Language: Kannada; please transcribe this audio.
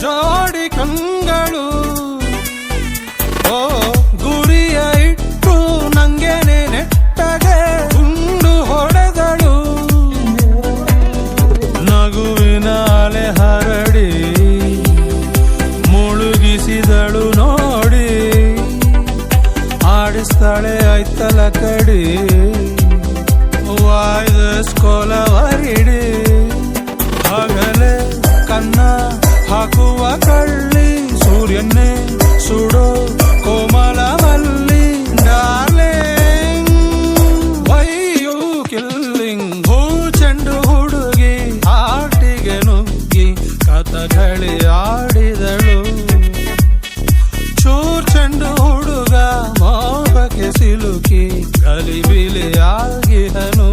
ಜೋಡಿ ಕಂಗಳು ಓ ಗುರಿಯ ಇಟ್ಟು ನಂಗೆನೆ ನೆಟ್ಟಗೆ ಗುಂಡು ಹೊಡೆದಳು. ನಗುವಿನ ಅಲೆ ಹರಡಿ ಮುಳುಗಿಸಿದಳು ನೋಡಿ. ಆಡಿಸ್ತಾಳೆ ಐತಲ ಕಡಿ ವಾಯ್ದಸ್ಕೋಲವರಿಡಿ. ಹಗಲೇ ಕನ್ನ ಹಾಕುವ ಕಳ್ಳಿ ಸೂರ್ಯನ್ನೇ ಸುಡೋ ಕೋಮಲ ಮಲ್ಲಿ. Darling why you killing. ಹೂ ಚೆಂಡು ಹುಡುಗಿ ಆಟಿಗೆ ನುಗ್ಗಿ ಕಥಗಳೇ ಆಡಿದಳು. ಚೂರ್ ಚೆಂಡು ಹುಡುಗ ಮೋಹಕ್ಕೆ ಸಿಲುಕಿ ಗಲಿಬಿಲಿ ಆಗಿಹನು.